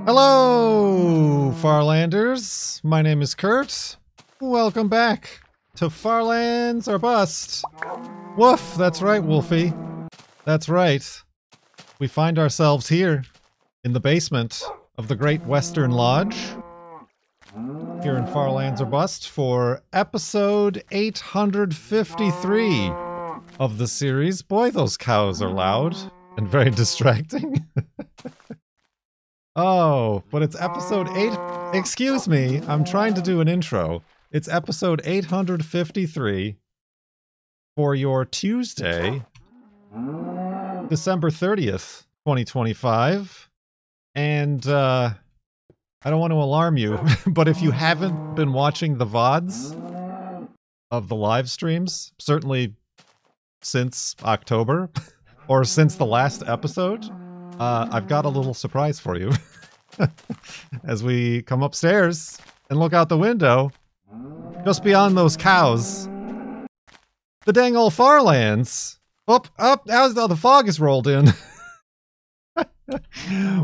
Hello, Farlanders. My name is Kurt. Welcome back to Farlands or Bust. Woof, that's right, Wolfie. That's right. We find ourselves here in the basement of the Great Western Lodge here in Farlands or Bust for episode 853 of the series. Boy, those cows are loud and very distracting. Oh, but it's episode 8. Excuse me, I'm trying to do an intro. It's episode 853 for your Tuesday, December 30th, 2025. And I don't want to alarm you, but if you haven't been watching the VODs of the live streams, certainly since October or since the last episode, I've got a little surprise for you. As we come upstairs and look out the window, just beyond those cows, the dang old Farlands. Up, the fog is rolled in.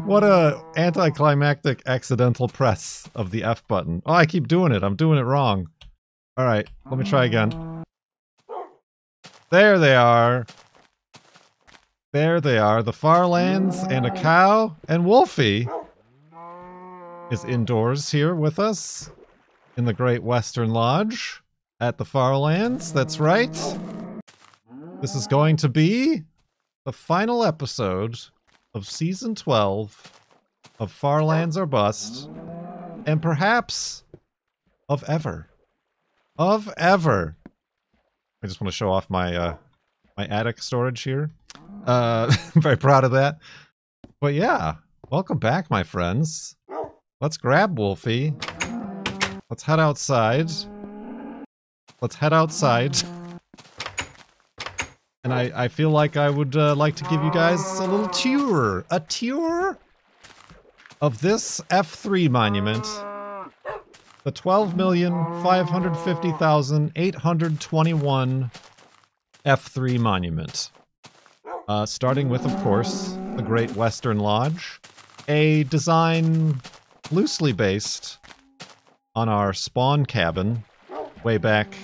What a anticlimactic accidental press of the F button. Oh, I keep doing it. I'm doing it wrong. All right, let me try again. There they are. There they are, the Farlands and a cow, and Wolfie is indoors here with us in the Great Western Lodge at the Farlands. That's right. This is going to be the final episode of Season 12 of Farlands or Bust, and perhaps of ever. Of ever. I just want to show off my my attic storage here. I'm very proud of that. But yeah, welcome back, my friends. Let's grab Wolfie. Let's head outside. Let's head outside. And I feel like I would like to give you guys a little tour. A tour of this F3 monument. The 12,550,821 F3 monument. Starting with, of course, the Great Western Lodge, a design loosely based on our spawn cabin way back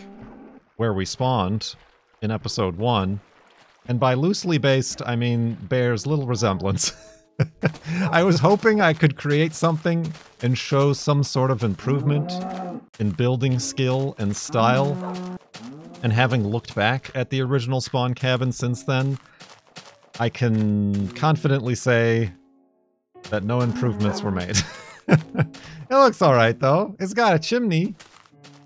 where we spawned in episode 1. And by loosely based, I mean bears little resemblance. I was hoping I could create something and show some sort of improvement in building skill and style. And having looked back at the original spawn cabin since then, I can confidently say that no improvements were made. It looks alright though. It's got a chimney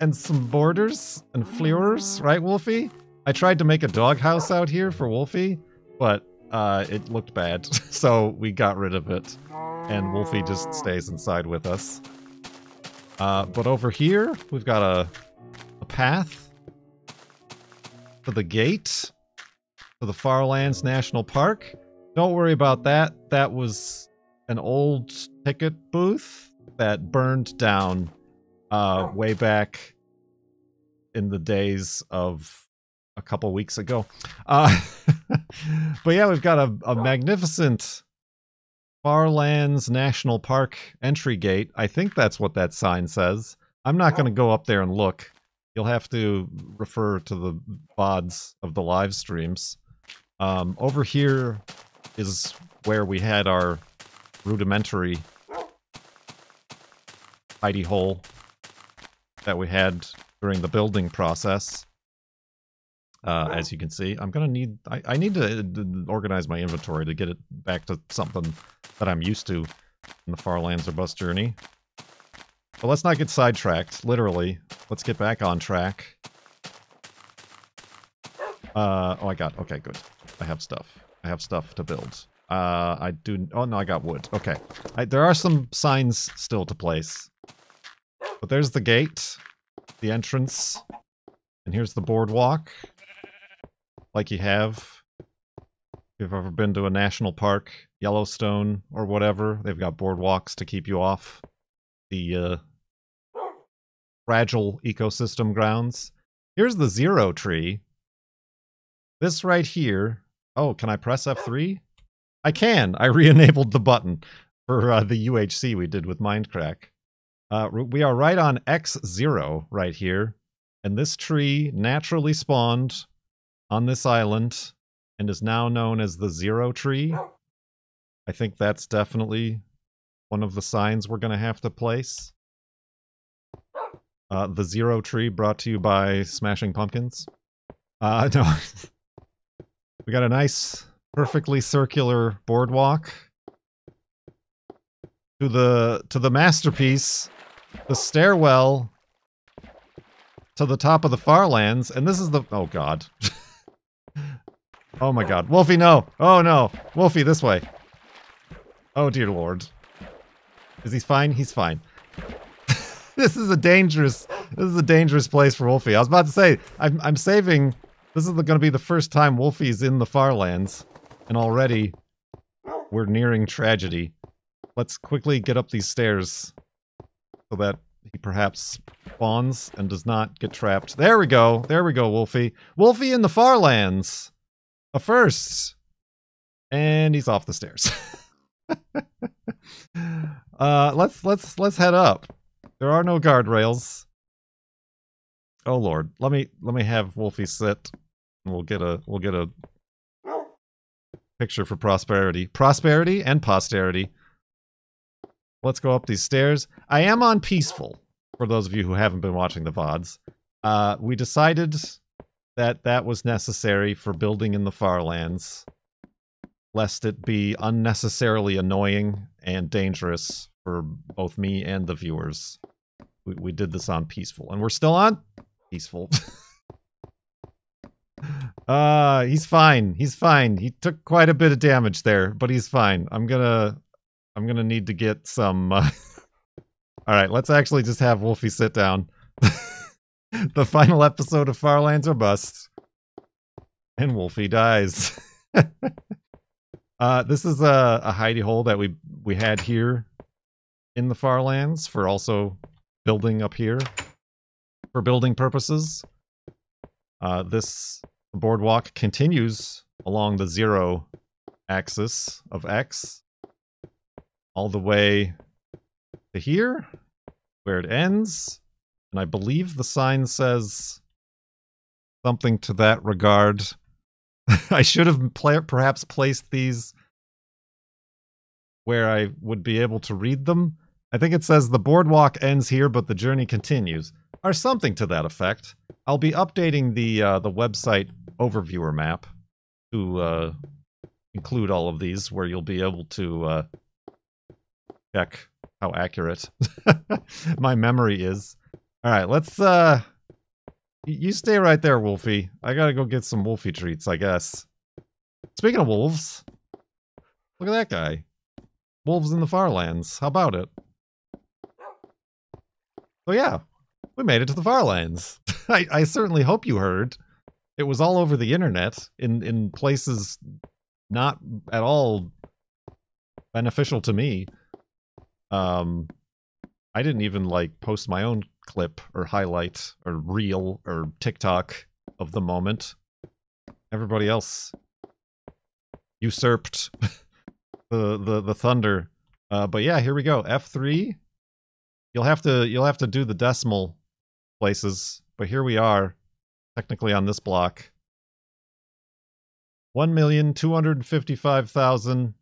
and some borders and floors, right, Wolfie? I tried to make a doghouse out here for Wolfie, but it looked bad, so we got rid of it. And Wolfie just stays inside with us. But over here, we've got a path to the gate. To the Farlands National Park. Don't worry about that. That was an old ticket booth that burned down way back in the days of a couple weeks ago. But yeah, we've got a magnificent Farlands National Park entry gate. I think that's what that sign says. I'm not going to go up there and look. You'll have to refer to the VODs of the live streams. Over here is where we had our rudimentary hidey hole that we had during the building process. As you can see, I'm gonna need, I need to organize my inventory to get it back to something that I'm used to in the Farlands or Bust journey. But let's not get sidetracked, literally. Let's get back on track. Okay, good. I have stuff. I have stuff to build. Oh no, I got wood. Okay. There are some signs still to place. But there's the gate, the entrance, and here's the boardwalk. Like you have, if you've ever been to a national park, Yellowstone, or whatever, they've got boardwalks to keep you off the fragile ecosystem grounds. Here's the zero tree. This right here. Oh, can I press F3? I can. I re-enabled the button. for the UHC we did with Mindcrack. We are right on X0 right here, and this tree naturally spawned on this island and is now known as the Zero Tree. I think that's definitely one of the signs we're going to have to place. The Zero Tree brought to you by Smashing Pumpkins. No. We got a nice, perfectly circular boardwalk to the masterpiece, the stairwell to the top of the Farlands, and this is the... Oh, God. Oh, my God. Wolfie, no! Oh, no! Wolfie, this way. Oh, dear Lord. Is he fine? He's fine. This is a dangerous place for Wolfie. I was about to say, I'm saving... This is going to be the first time Wolfie's in the Farlands, and already we're nearing tragedy. Let's quickly get up these stairs so that he perhaps spawns and does not get trapped. There we go. There we go, Wolfie. Wolfie in the Farlands. A first. And he's off the stairs. Let's head up. There are no guardrails. Oh Lord. Let me have Wolfie sit. And we'll get a picture for prosperity. Prosperity and posterity. Let's go up these stairs. I am on peaceful, for those of you who haven't been watching the VODs. We decided that was necessary for building in the Farlands, lest it be unnecessarily annoying and dangerous for both me and the viewers. We did this on peaceful, and we're still on peaceful. He's fine. He's fine. He took quite a bit of damage there, but he's fine. I'm gonna need to get some... Alright, let's actually just have Wolfie sit down. The final episode of Farlands or Bust. And Wolfie dies. This is a hidey hole that we had here in the Farlands for also building up here for building purposes. This boardwalk continues along the 0 axis of X all the way to here, where it ends. And I believe the sign says something to that regard. I should have perhaps placed these where I would be able to read them. I think it says the boardwalk ends here, but the journey continues, or something to that effect. I'll be updating the website overviewer map to include all of these, where you'll be able to check how accurate my memory is. All right, let's you stay right there, Wolfie. I gotta go get some Wolfie treats, I guess. Speaking of wolves, look at that guy. Wolves in the Farlands. How about it? So yeah, we made it to the Farlands. I certainly hope you heard. It was all over the internet, in places not at all beneficial to me. I didn't even, like, post my own clip or highlight or reel or TikTok of the moment. Everybody else usurped the thunder. But yeah, here we go. F3. You'll have to do the decimal places, but here we are, technically on this block. 1,255,000.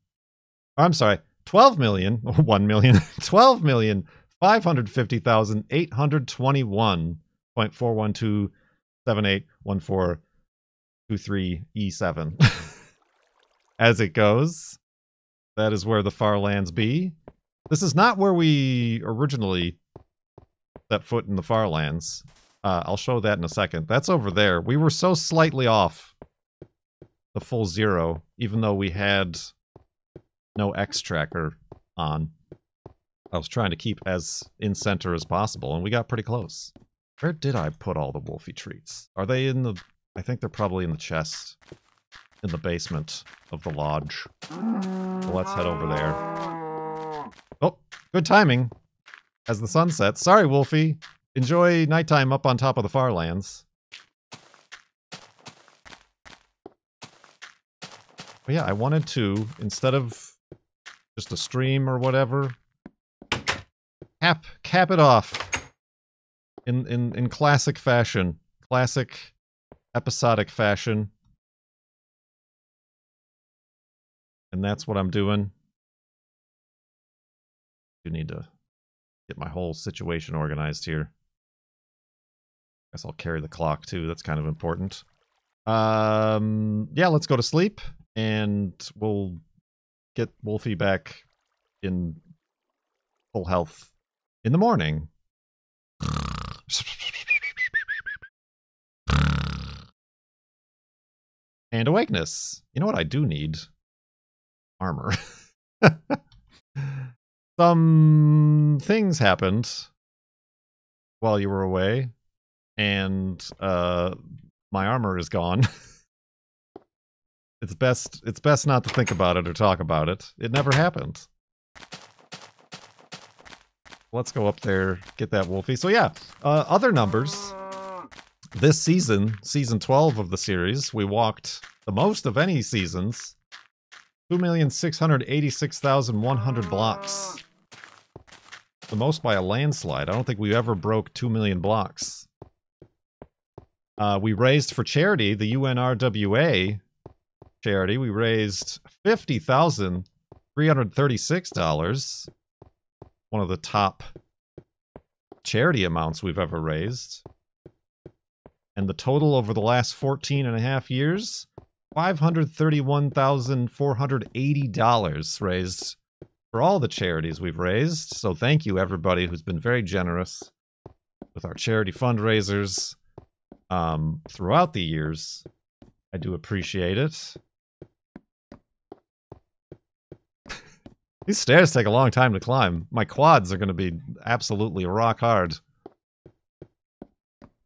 I'm sorry, 12,550,821.412781423E7. As it goes, that is where the Farlands be. This is not where we originally set foot in the Farlands. I'll show that in a second. That's over there. We were so slightly off the full 0, even though we had no X tracker on. I was trying to keep as in center as possible, and we got pretty close. Where did I put all the Wolfie treats? Are they in the... I think they're probably in the chest. In the basement of the lodge. So let's head over there. Oh, good timing. As the sun sets. Sorry, Wolfie. Enjoy nighttime up on top of the Farlands. But yeah, I wanted to, instead of just a stream or whatever. Cap it off in classic fashion. Classic episodic fashion. And that's what I'm doing. I need to get my whole situation organized here. Guess I'll carry the clock too. That's kind of important. Yeah, let's go to sleep, and we'll get Wolfie back in full health in the morning. And awakeness. You know what I do need? Armor. Some things happened while you were away, and my armor is gone. It's best not to think about it or talk about it. It never happened. Let's go up there, get that Wolfie. So yeah, other numbers. This season, season 12 of the series, we walked the most of any seasons. 2,686,100 blocks. The most by a landslide. I don't think we ever broke 2 million blocks. We raised for charity, the UNRWA charity, we raised $50,336. One of the top charity amounts we've ever raised. And the total over the last 14 and a half years, $531,480 raised for all the charities we've raised. So thank you everybody who's been very generous with our charity fundraisers throughout the years. I do appreciate it. These stairs take a long time to climb. My quads are going to be absolutely rock hard.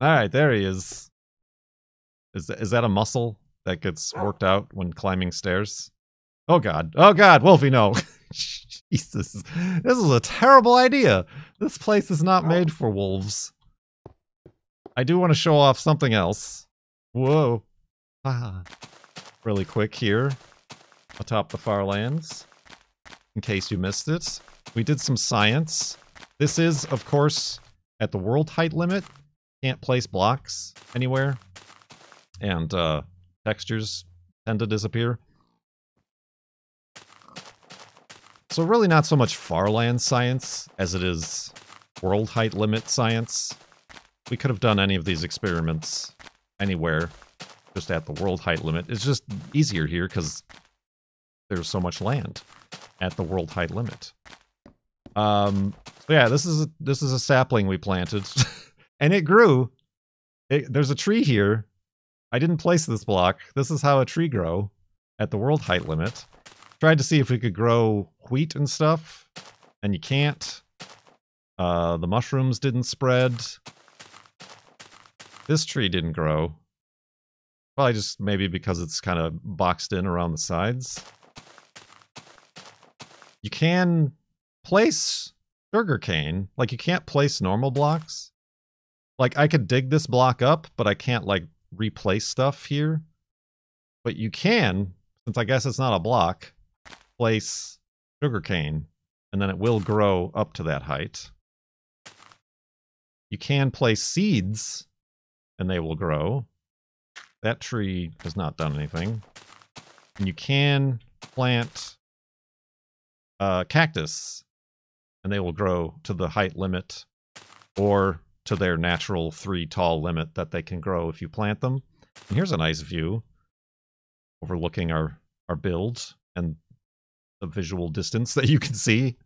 Alright, there he is. Is that a muscle that gets worked out when climbing stairs? Oh god. Oh god, Wolfie, no. Jesus. This is a terrible idea. This place is not made for wolves. I do want to show off something else. Whoa. Ah. Really quick here. Atop the Farlands. In case you missed it. We did some science. This is, of course, at the world height limit. Can't place blocks anywhere. And textures tend to disappear. So really not so much farland science as it is world height limit science. We could have done any of these experiments anywhere, just at the world height limit. It's just easier here because there's so much land at the world height limit. So yeah, this is a sapling we planted, and it grew. There's a tree here. I didn't place this block. This is how a tree grow at the world height limit. Tried to see if we could grow wheat and stuff, and you can't. The mushrooms didn't spread. This tree didn't grow. Probably just maybe because it's kind of boxed in around the sides. You can place sugarcane. Like, you can't place normal blocks. Like, I could dig this block up, but I can't, like, replace stuff here. But you can, since I guess it's not a block, place sugarcane, and then it will grow up to that height. You can place seeds, and they will grow. That tree has not done anything. And you can plant cactus, and they will grow to the height limit, or to their natural 3 tall limit that they can grow if you plant them. And here's a nice view overlooking our build and the visual distance that you can see.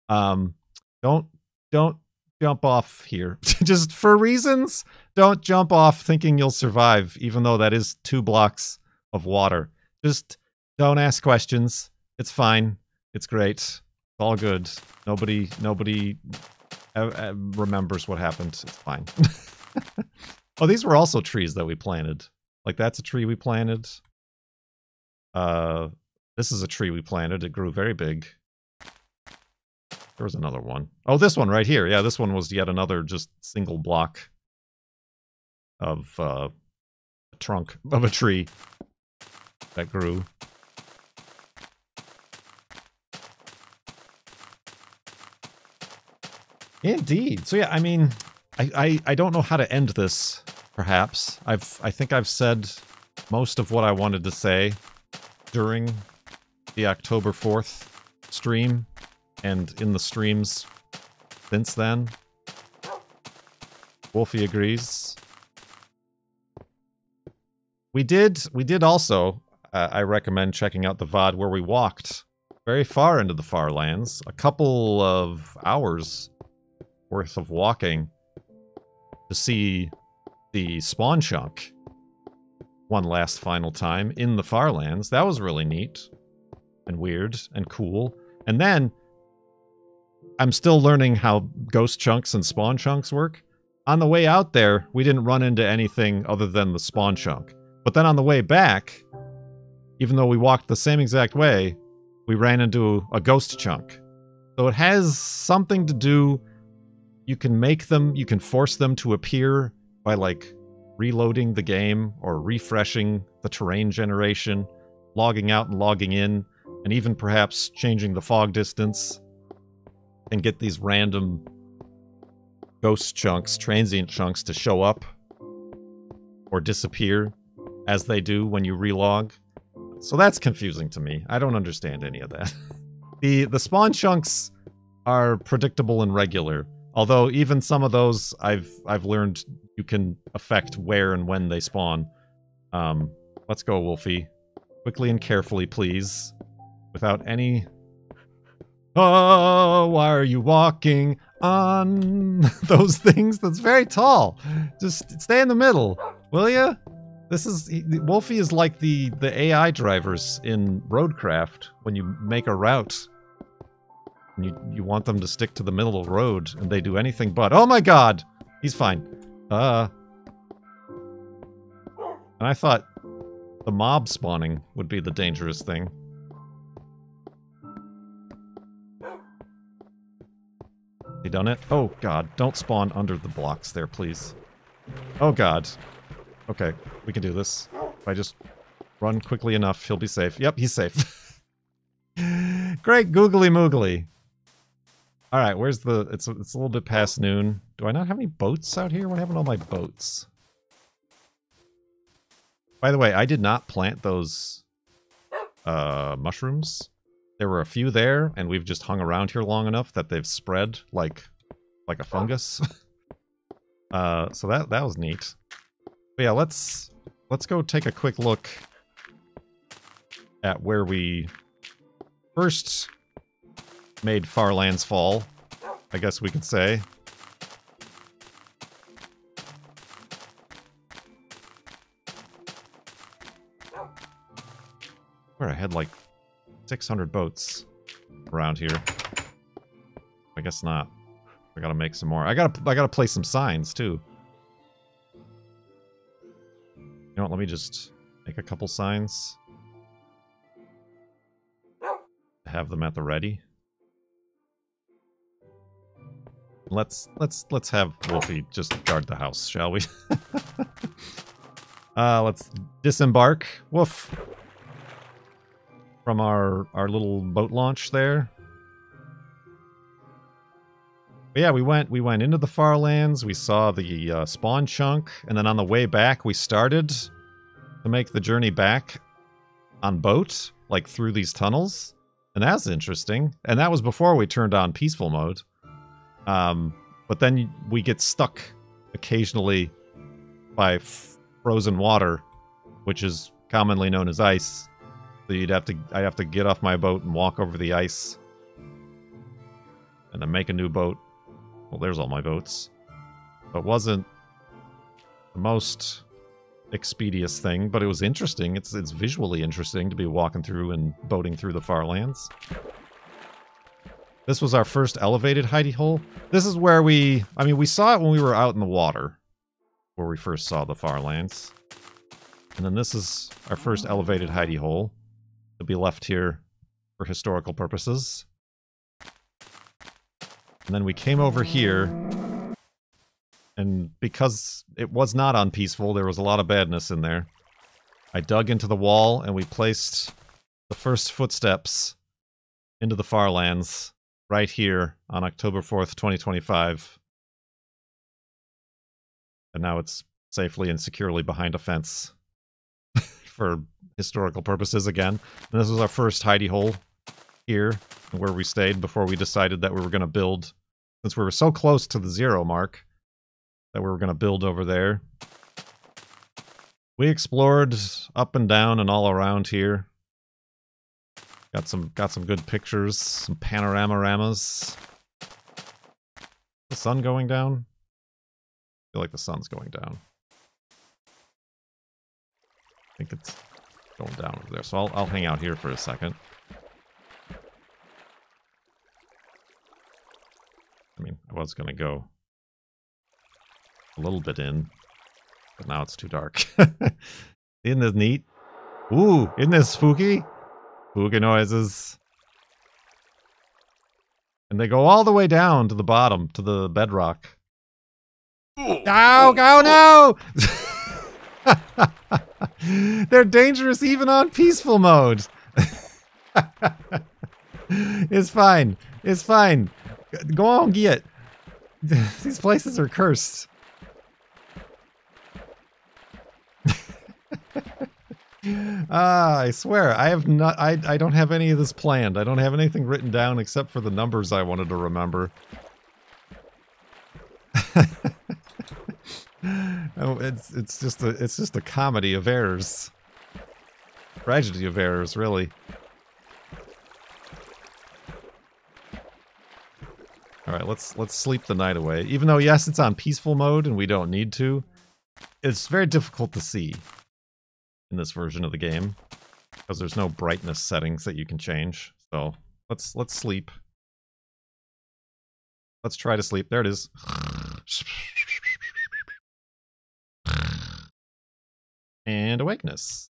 Don't jump off here. Just for reasons, don't jump off thinking you'll survive, even though that is 2 blocks of water. Just don't ask questions. It's fine. It's great. It's all good. Nobody remembers what happened. It's fine. Oh, these were also trees that we planted. Like, that's a tree we planted. This is a tree we planted. It grew very big. There was another one. Oh, this one right here. Yeah, this one was yet another just single block of a trunk of a tree that grew. Indeed. So yeah, I mean, I don't know how to end this, perhaps. I think I've said most of what I wanted to say during the October 4th stream, and in the streams since then. Wolfie agrees. We did also, I recommend checking out the VOD where we walked very far into the Farlands. A couple of hours worth of walking to see the spawn chunk one last final time in the Farlands. That was really neat and weird and cool. And then I'm still learning how ghost chunks and spawn chunks work. On the way out there, we didn't run into anything other than the spawn chunk. But then on the way back, even though we walked the same exact way, we ran into a ghost chunk. So it has something to do. You can make them, you can force them to appear by, like, reloading the game or refreshing the terrain generation, logging out and logging in, and even perhaps changing the fog distance, and get these random ghost chunks, transient chunks, to show up or disappear as they do when you relog. So that's confusing to me. I don't understand any of that. The spawn chunks are predictable and regular, although even some of those I've learned you can affect where and when they spawn. Let's go, Wolfie. Quickly and carefully, please. Without any... Oh, why are you walking on those things? That's very tall. Just stay in the middle, will ya? This is... Wolfie is like the AI drivers in Roadcraft when you make a route. And you want them to stick to the middle of the road, and they do anything but... Oh my god! He's fine. And I thought the mob spawning would be the dangerous thing. He done it? Oh god, don't spawn under the blocks there, please. Oh god. Okay, we can do this. If I just run quickly enough, he'll be safe. Yep, he's safe. Great googly moogly. Alright, where's the... It's a little bit past noon. Do I not have any boats out here? What happened to all my boats? By the way, I did not plant those mushrooms. There were a few there, and we've just hung around here long enough that they've spread like a fungus. So that was neat. But yeah, let's go take a quick look at where we first made Farlands fall, I guess we could say. Where I had like 600 boats around here. I guess not. I gotta make some more. I gotta place some signs too. You know what? Let me just make a couple signs. Have them at the ready. Let's have Wolfie just guard the house, shall we? Let's disembark. Woof. From our little boat launch there. But yeah, we went into the Farlands, we saw the spawn chunk, and then on the way back we started to make the journey back on boat, like through these tunnels. And that's interesting. And that was before we turned on peaceful mode. But then we get stuck occasionally by frozen water, which is commonly known as ice. So I'd have to get off my boat and walk over the ice. And then make a new boat. Well, there's all my boats. But it wasn't the most expeditious thing, but it was interesting. It's visually interesting to be walking through and boating through the Farlands. This was our first elevated hidey hole. This is where we saw it when we were out in the water, where we first saw the Farlands. And then this is our first elevated hidey hole. To be left here for historical purposes. And then we came over here, and because it was not on peaceful, there was a lot of badness in there. I dug into the wall, and we placed the first footsteps into the Farlands right here on October 4th, 2025. And now it's safely and securely behind a fence for historical purposes again. And this was our first hidey hole here, where we stayed before we decided that we were going to build, since we were so close to the 0 mark, that we were going to build over there. We explored up and down and all around here. Got some good pictures, some panorama-ramas. The sun going down? I feel like the sun's going down. I think it's going down over there, so I'll hang out here for a second. I mean, I was gonna go a little bit in, but now it's too dark. Isn't this neat? Ooh, isn't this spooky? Spooky noises. And they go all the way down to the bottom, to the bedrock. No! They're dangerous even on peaceful mode. It's fine. It's fine. Go on, get. These places are cursed. I swear, I have not. I don't have any of this planned. I don't have anything written down except for the numbers I wanted to remember. Oh, it's just a comedy of errors. Tragedy of errors, really. Alright, let's sleep the night away. Even though, yes, it's on peaceful mode and we don't need to, it's very difficult to see in this version of the game, because there's no brightness settings that you can change. So, let's sleep. Let's try to sleep. There it is. And awakeness.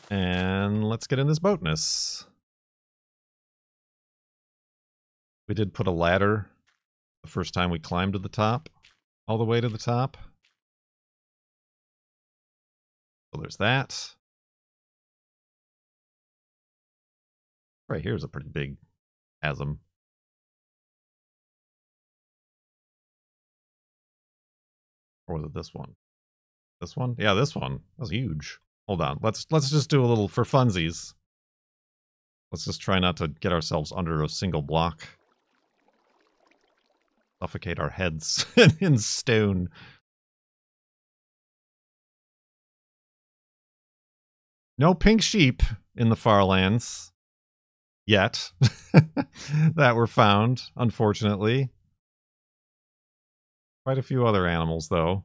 And let's get in this boatness. We did put a ladder the first time we climbed to the top, all the way to the top. So there's that. Right here's a pretty big chasm. Or was it this one? This one? Yeah, this one. That was huge. Hold on. Let's just do a little for funsies. Let's just try not to get ourselves under a single block. Suffocate our heads in stone. No pink sheep in the farlands. Yet. That were found, unfortunately. Quite a few other animals, though.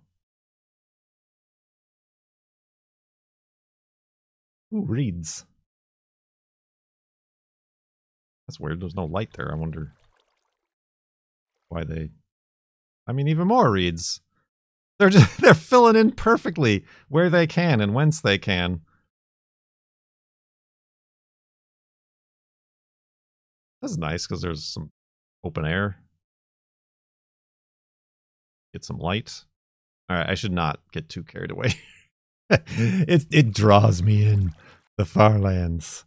Ooh, reeds. That's weird. There's no light there. I wonder why they... I mean, even more reeds. They're filling in perfectly where they can and whence they can. This is nice because there's some open air. Get some light. Alright, I should not get too carried away. It draws me in. The farlands.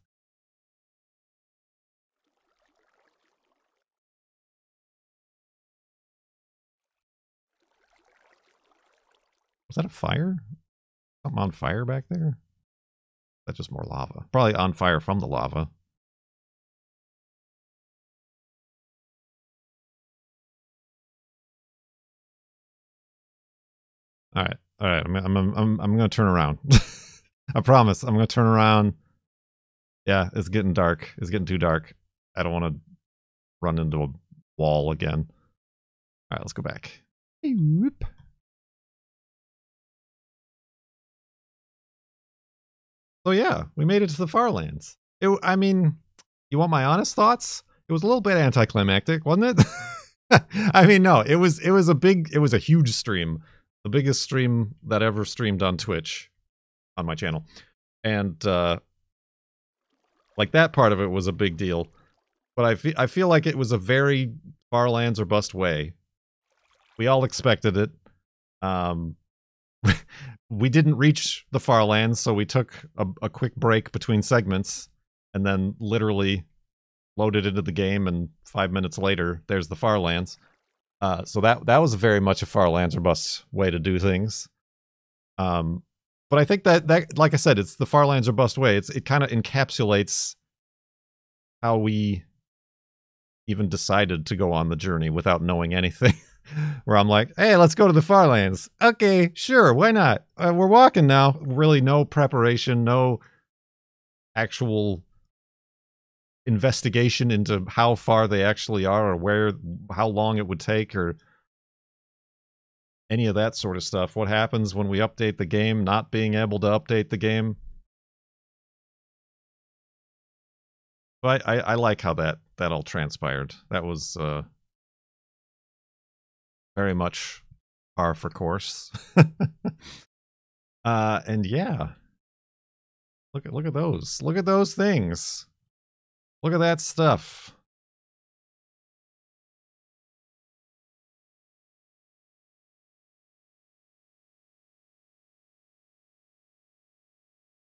Was that a fire? Something on fire back there? That's just more lava. Probably on fire from the lava. All right. I'm gonna turn around. I promise. I'm gonna turn around. Yeah, it's getting dark. It's getting too dark. I don't want to run into a wall again. All right, let's go back. So yeah, we made it to the farlands. I mean, you want my honest thoughts? It was a little bit anticlimactic, wasn't it? I mean, no, it was a huge stream. The biggest stream that ever streamed on Twitch, on my channel. And, like, that part of it was a big deal. But I feel like it was a very farlands or bust way. We all expected it. We didn't reach the farlands, so we took a quick break between segments. and then literally load it into the game, and 5 minutes later, there's the farlands. So that was very much a farlands or bust way to do things. But I think that like I said, it's the farlands or bust way. It kind of encapsulates how we even decided to go on the journey without knowing anything. Where I'm like, hey, let's go to the farlands. Okay, sure, why not? We're walking now. Really, no preparation, no actual investigation into how far they actually are, or how long it would take, or any of that sort of stuff. What happens when we update the game, not being able to update the game. But I like how that all transpired. That was very much par for course. And yeah, look at those. Look at those things. Look at that stuff.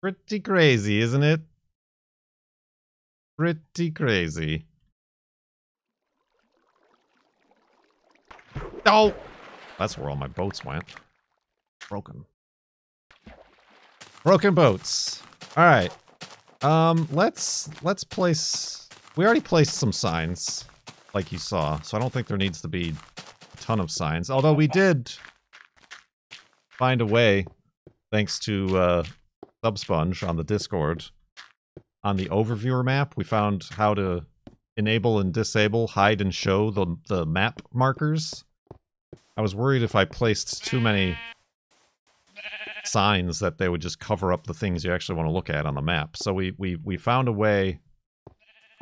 Pretty crazy, isn't it? Pretty crazy. Oh! That's where all my boats went. Broken boats. Alright. Let's place... We already placed some signs, like you saw, so I don't think there needs to be a ton of signs. Although we did find a way, thanks to Subsponge on the Discord, on the overviewer map, we found how to enable and disable, hide and show the map markers. I was worried if I placed too many signs that they would just cover up the things you actually want to look at on the map. So we found a way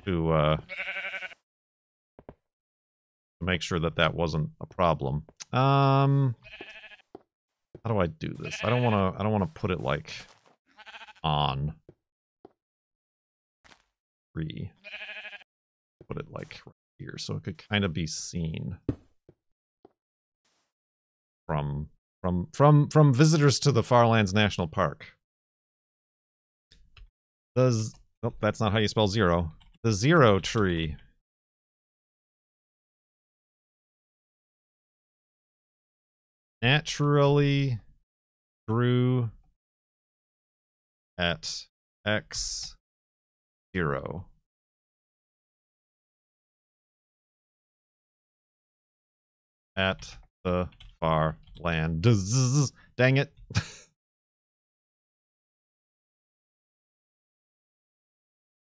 to make sure that wasn't a problem. How do I do this? I don't want to put it like on 3. Put it like right here so it could kind of be seen from visitors to the Farlands National Park. Nope, that's not how you spell 0. The 0 tree. Naturally grew at x 0. At the far land. Dang it.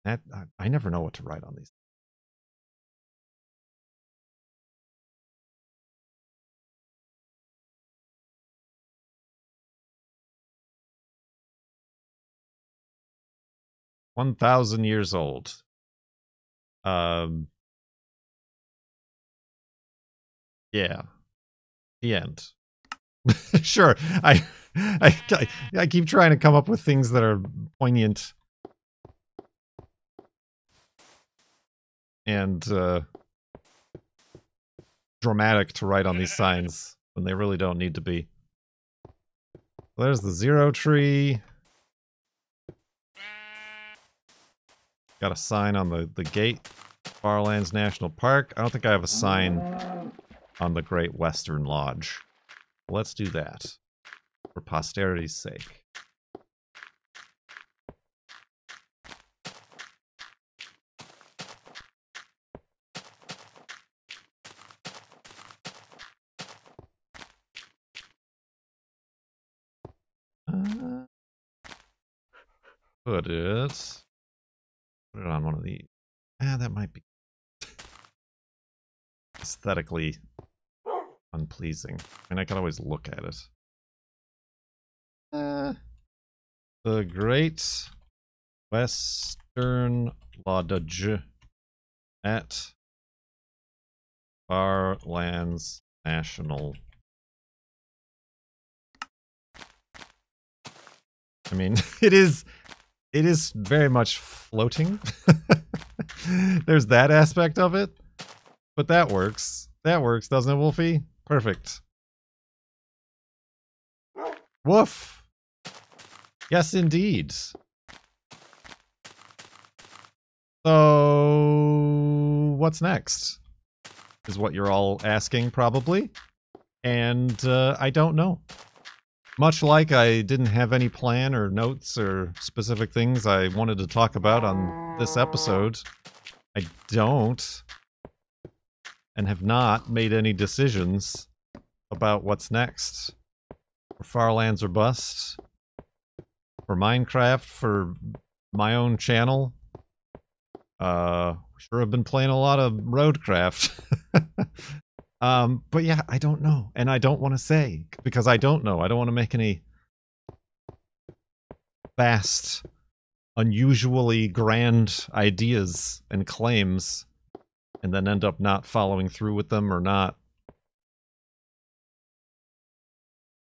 I never know what to write on these. "1,000 years old." Yeah. The end. Sure. I keep trying to come up with things that are poignant and dramatic to write on these signs when they really don't need to be. There's the 0 tree. Got a sign on the gate. Farlands National Park. I don't think I have a sign on the Great Western Lodge. Let's do that for posterity's sake. Put it on one of these. That might be aesthetically unpleasing. I mean, I can always look at it. The Great Western Lodge at Farlands National. I mean, it is very much floating. There's that aspect of it. But that works. That works, doesn't it, Wolfie? Perfect. Woof. Yes, indeed. So, what's next? Is what you're all asking, probably. And I don't know. Much like I didn't have any plan or notes or specific things I wanted to talk about on this episode, I don't and have not made any decisions about what's next. For Farlands or Bust, for Minecraft, for my own channel. Sure have been playing a lot of Roadcraft. But yeah, I don't know. And I don't want to say, because I don't know. I don't want to make any vast, unusually grand ideas and claims and then end up not following through with them or not,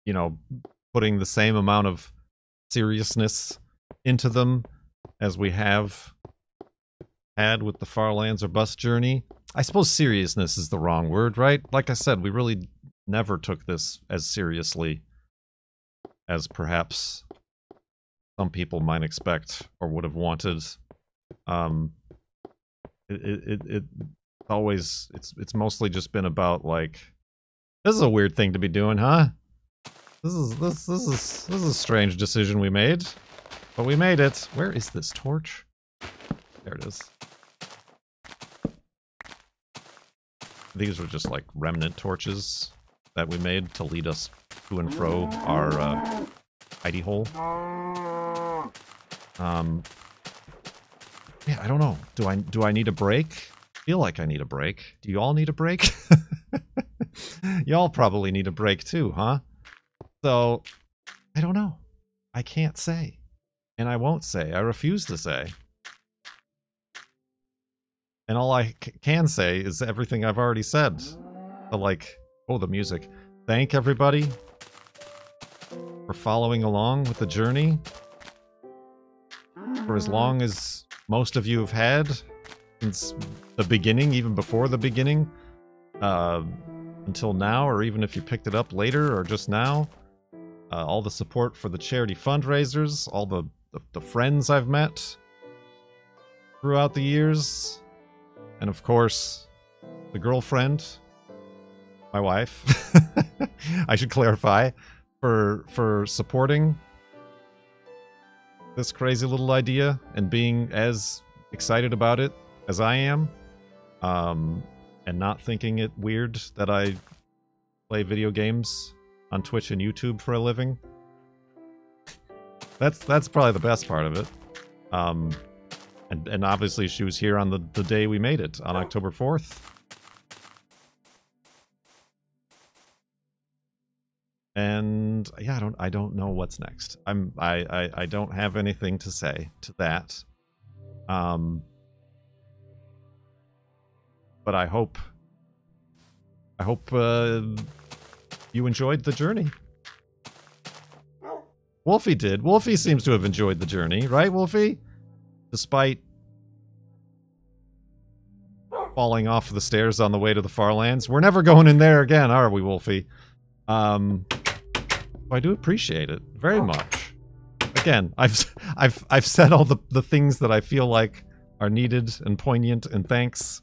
you know, putting the same amount of seriousness into them as we have had with the Farlands or Bust journey. I suppose seriousness is the wrong word, right? Like I said, we really never took this as seriously as perhaps some people might expect or would have wanted. It's always, it's mostly just been about like, this is a weird thing to be doing, huh? This is a strange decision we made, but we made it. Where is this torch? There it is. These were just like remnant torches that we made to lead us to and fro our hidey hole. Yeah, I don't know. Do I need a break? I feel like I need a break. Do you all need a break? Y'all probably need a break too, huh? So, I don't know. I can't say. And I won't say. I refuse to say. And all I can say is everything I've already said. So like, oh, the music. Thank everybody for following along with the journey. For as long as most of you have had since the beginning, even before the beginning, until now, or even if you picked it up later or just now. All the support for the charity fundraisers, all the friends I've met throughout the years, and of course, the girlfriend, my wife, I should clarify, for supporting this crazy little idea and being as excited about it as I am, and not thinking it weird that I play video games on Twitch and YouTube for a living. That's probably the best part of it. And obviously she was here on the day we made it, on October 4th. And yeah, I don't know what's next. I don't have anything to say to that. But I hope you enjoyed the journey. Wolfie did. Wolfie seems to have enjoyed the journey, right, Wolfie? Despite falling off the stairs on the way to the Farlands. We're never going in there again, are we, Wolfie? I do appreciate it very much. Again, I've said all the things that I feel like are needed and poignant, and thanks.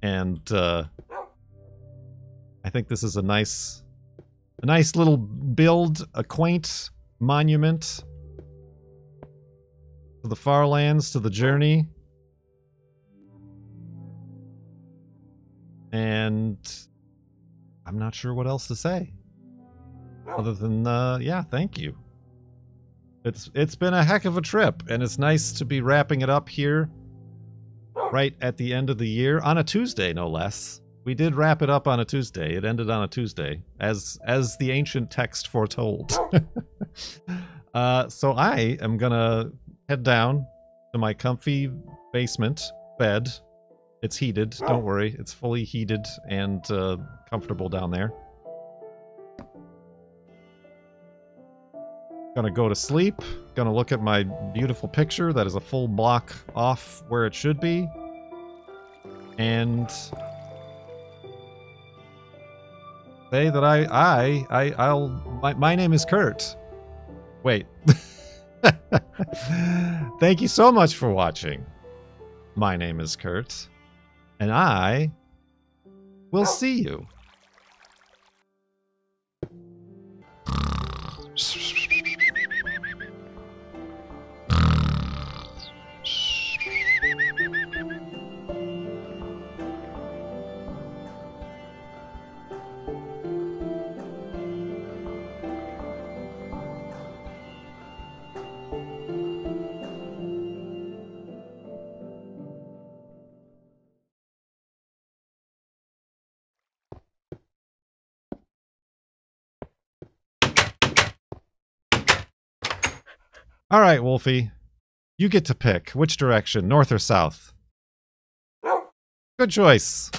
And I think this is a nice little build, a quaint monument to the Farlands, to the journey. And I'm not sure what else to say. Other than, yeah, thank you. It's been a heck of a trip, and it's nice to be wrapping it up here right at the end of the year, on a Tuesday, no less. We did wrap it up on a Tuesday. It ended on a Tuesday, as the ancient text foretold. So I am gonna head down to my comfy basement bed. It's heated, don't worry. It's fully heated and comfortable down there. Gonna go to sleep. Gonna look at my beautiful picture that is a full block off where it should be. And say that my name is Kurt. Wait. Thank you so much for watching. My name is Kurt, and I will see you. All right, Wolfie. You get to pick which direction, north or south. Good choice.